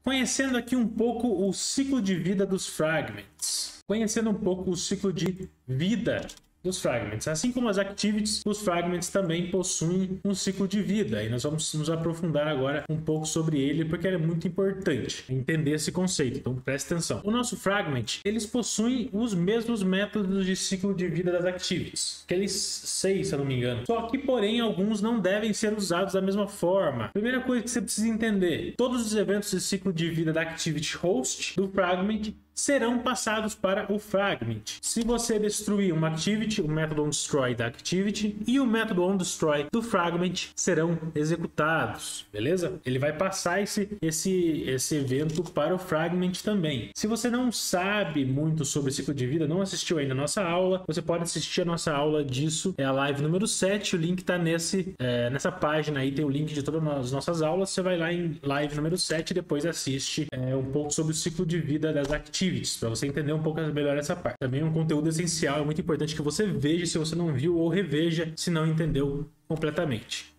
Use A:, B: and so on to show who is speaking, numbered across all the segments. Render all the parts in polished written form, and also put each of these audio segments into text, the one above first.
A: Conhecendo aqui um pouco o ciclo de vida dos fragments. Conhecendo um pouco o ciclo de vida dos fragments. Assim como as activities, os fragments também possuem um ciclo de vida. E nós vamos nos aprofundar agora um pouco sobre ele, porque é muito importante entender esse conceito. Então preste atenção. O nosso fragment, eles possuem os mesmos métodos de ciclo de vida das activities. Aqueles 6, se eu não me engano. Só que, porém, alguns não devem ser usados da mesma forma. Primeira coisa que você precisa entender. Todos os eventos de ciclo de vida da activity host do fragment serão passados para o fragment. Se você destruir uma activity, o método onDestroy da activity e o método onDestroy do fragment serão executados, beleza? Ele vai passar esse evento para o fragment também. Se você não sabe muito sobre ciclo de vida, não assistiu ainda a nossa aula, você pode assistir a nossa aula disso, é a live número 7, o link está nessa página aí, tem o link de todas as nossas aulas, você vai lá em live número 7 e depois assiste um pouco sobre o ciclo de vida das activities, para você entender um pouco melhor essa parte. Também é um conteúdo essencial, é muito importante que você veja se você não viu ou reveja se não entendeu completamente.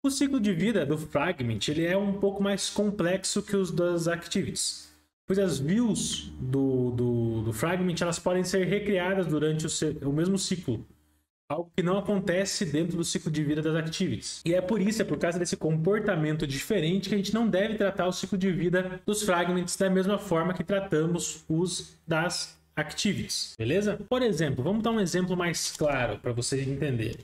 A: O ciclo de vida do fragment ele é um pouco mais complexo que os das activities, pois as views do fragment elas podem ser recriadas durante o mesmo ciclo, algo que não acontece dentro do ciclo de vida das activities. E é por causa desse comportamento diferente que a gente não deve tratar o ciclo de vida dos fragments da mesma forma que tratamos os das activities, beleza? Por exemplo, vamos dar um exemplo mais claro para vocês entenderem.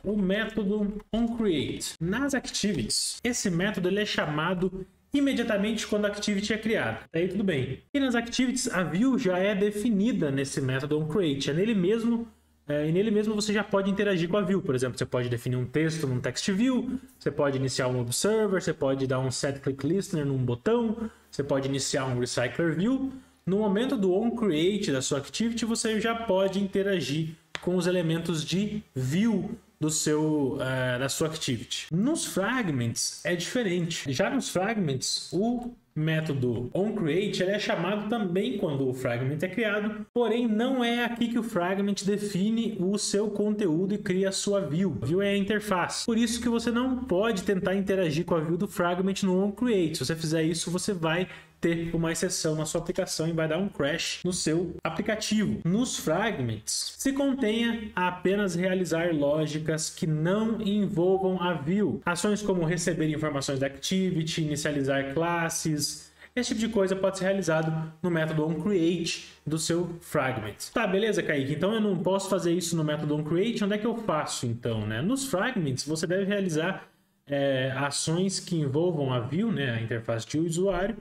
A: O método onCreate. Nas activities, esse método ele é chamado imediatamente quando a activity é criada. Aí tudo bem. E nas activities, a view já é definida nesse método onCreate. É nele mesmo. E nele mesmo você já pode interagir com a view. Por exemplo, você pode definir um texto num text view, você pode iniciar um observer, você pode dar um set click listener num botão, você pode iniciar um recycler view. No momento do onCreate da sua activity, você já pode interagir com os elementos de view da sua activity. Nos fragments é diferente. Já nos fragments, o método onCreate ele é chamado também quando o fragment é criado, porém não é aqui que o fragment define o seu conteúdo e cria a sua view. A view é a interface. Por isso que você não pode tentar interagir com a view do fragment no onCreate. Se você fizer isso, você vai ter uma exceção na sua aplicação e vai dar um crash no seu aplicativo. Nos fragments, se contenha a apenas realizar lógicas que não envolvam a view. Ações como receber informações da activity, inicializar classes, esse tipo de coisa pode ser realizado no método onCreate do seu fragment. Tá, beleza, Kaique? Então eu não posso fazer isso no método onCreate. Onde é que eu faço, então, né? Nos fragments, você deve realizar ações que envolvam a view, né, a interface de usuário,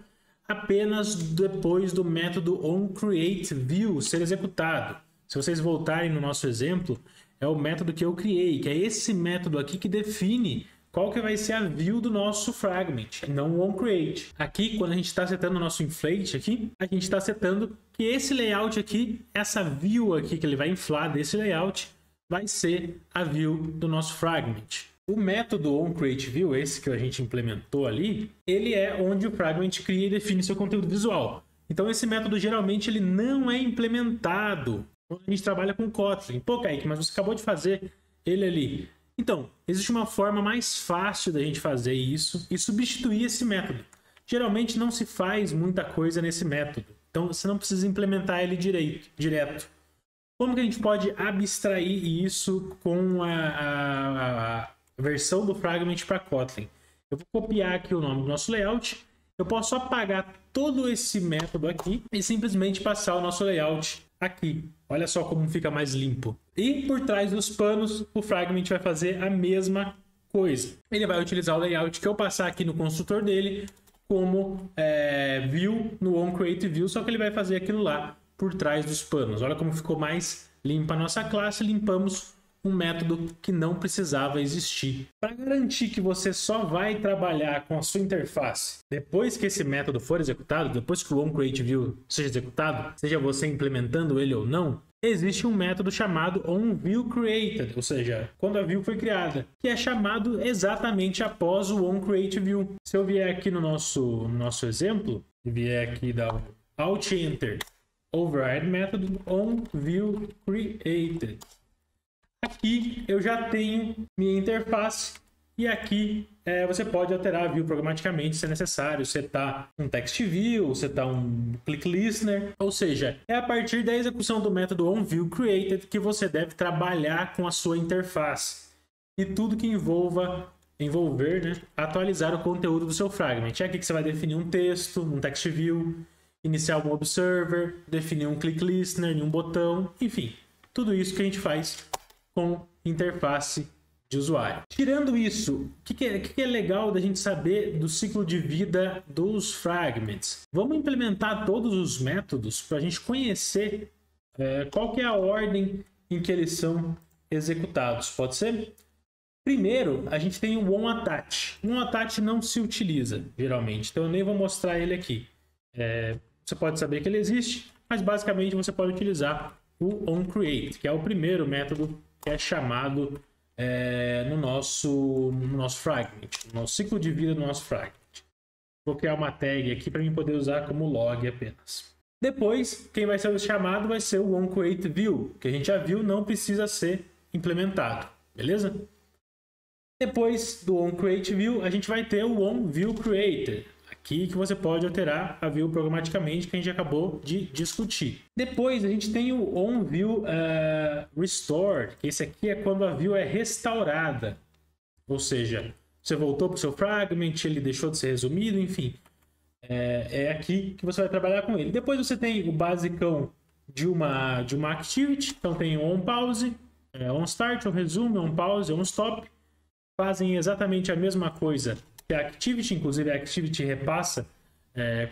A: apenas depois do método onCreateView ser executado. Se vocês voltarem no nosso exemplo, é o método que eu criei, que é esse método aqui que define qual que vai ser a view do nosso fragment, não o onCreate. Aqui, quando a gente está setando o nosso inflate aqui, a gente está setando que esse layout aqui, essa view aqui que ele vai inflar desse layout, vai ser a view do nosso fragment. O método onCreateView, esse que a gente implementou ali, ele é onde o fragment cria e define seu conteúdo visual. Então esse método geralmente ele não é implementado quando a gente trabalha com Kotlin. Pô, Kaique, mas você acabou de fazer ele ali. Então, existe uma forma mais fácil da gente fazer isso e substituir esse método. Geralmente não se faz muita coisa nesse método. Então você não precisa implementar ele direto. Como que a gente pode abstrair isso com a versão do fragment para Kotlin? Eu vou copiar aqui o nome do nosso layout. Eu posso apagar todo esse método aqui e simplesmente passar o nosso layout aqui. Olha só como fica mais limpo. E por trás dos panos, o fragment vai fazer a mesma coisa. Ele vai utilizar o layout que eu passar aqui no construtor dele como view no onCreateView, só que ele vai fazer aquilo lá por trás dos panos. Olha como ficou mais limpa a nossa classe. Limpamos um método que não precisava existir. Para garantir que você só vai trabalhar com a sua interface depois que esse método for executado, depois que o onCreateView seja executado, seja você implementando ele ou não, existe um método chamado onViewCreated, ou seja, quando a view foi criada, que é chamado exatamente após o onCreateView. Se eu vier aqui no nosso exemplo, vier aqui dar Alt Enter, Override Method onViewCreated. Aqui eu já tenho minha interface E aqui você pode alterar a view programaticamente se é necessário, setar um text view, setar um click listener, ou seja, é a partir da execução do método onViewCreated que você deve trabalhar com a sua interface e tudo que envolver, né, atualizar o conteúdo do seu fragment. É aqui que você vai definir um texto, um text view, iniciar um observer, definir um click listener em um botão, enfim, tudo isso que a gente faz com interface de usuário. Tirando isso, o que é legal da gente saber do ciclo de vida dos fragments? Vamos implementar todos os métodos para a gente conhecer qual que é a ordem em que eles são executados. Pode ser? Primeiro, a gente tem o onAttach. O onAttach não se utiliza, geralmente, então eu nem vou mostrar ele aqui. Você pode saber que ele existe, mas basicamente você pode utilizar o onCreate, que é o primeiro método que é chamado no nosso fragment, no nosso ciclo de vida do nosso fragment. Vou criar uma tag aqui para mim poder usar como log apenas. Depois, quem vai ser chamado vai ser o onCreateView, que a gente já viu, não precisa ser implementado, beleza? Depois do onCreateView, a gente vai ter o onViewCreated, aqui que você pode alterar a view programaticamente, que a gente acabou de discutir. Depois a gente tem o onViewRestore, que esse aqui é quando a view é restaurada. Ou seja, você voltou para o seu fragment, ele deixou de ser resumido, enfim. É aqui que você vai trabalhar com ele. Depois você tem o basicão de uma activity, então tem o onPause, onStart, onResume, onPause, onStop. Fazem exatamente a mesma coisa que a activity, inclusive a activity repassa,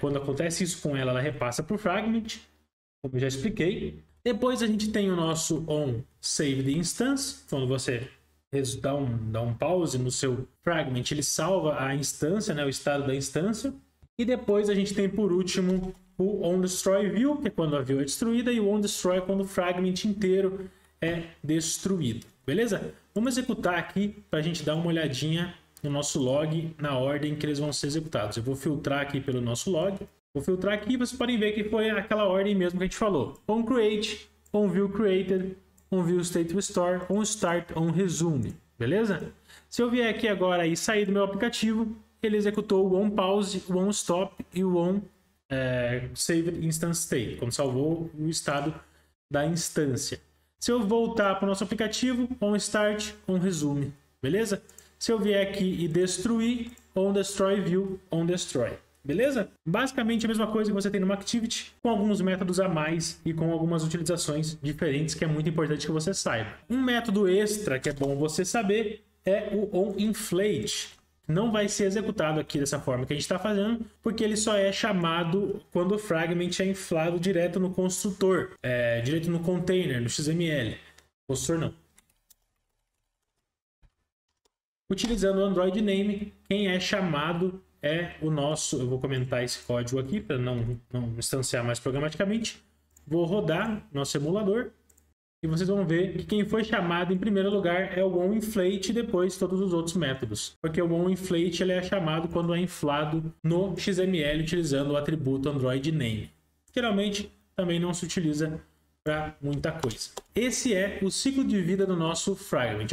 A: quando acontece isso com ela repassa para o fragment, como eu já expliquei. Depois a gente tem o nosso onSavedInstance, quando você dá um pause no seu fragment, ele salva a instância, né, o estado da instância. E depois a gente tem por último o onDestroyView, que é quando a view é destruída, e o onDestroy quando o fragment inteiro é destruído. Beleza? Vamos executar aqui para a gente dar uma olhadinha no nosso log na ordem que eles vão ser executados. Eu vou filtrar aqui pelo nosso log. Vou filtrar aqui e vocês podem ver que foi aquela ordem mesmo que a gente falou. OnCreate, OnViewCreated, OnViewStateRestore, OnStart, OnResume. Beleza? Se eu vier aqui agora e sair do meu aplicativo, ele executou o onPause, o onStop e o onSavedInstanceState, quando salvou o estado da instância. Se eu voltar para o nosso aplicativo, onStart, onResume. Beleza? Se eu vier aqui e destruir, onDestroyView, onDestroy. Beleza? Basicamente a mesma coisa que você tem numa Activity, com alguns métodos a mais e com algumas utilizações diferentes, que é muito importante que você saiba. Um método extra que é bom você saber é o onInflate. Não vai ser executado aqui dessa forma que a gente está fazendo, porque ele só é chamado quando o fragment é inflado direto no construtor, direto no container, no XML. Construtor não. Utilizando o Android Name, quem é chamado é o nosso... Eu vou comentar esse código aqui para não instanciar mais programaticamente. Vou rodar nosso emulador e vocês vão ver que quem foi chamado em primeiro lugar é o onInflate e depois todos os outros métodos. Porque o onInflate ele é chamado quando é inflado no XML utilizando o atributo Android Name. Geralmente também não se utiliza para muita coisa. Esse é o ciclo de vida do nosso fragment.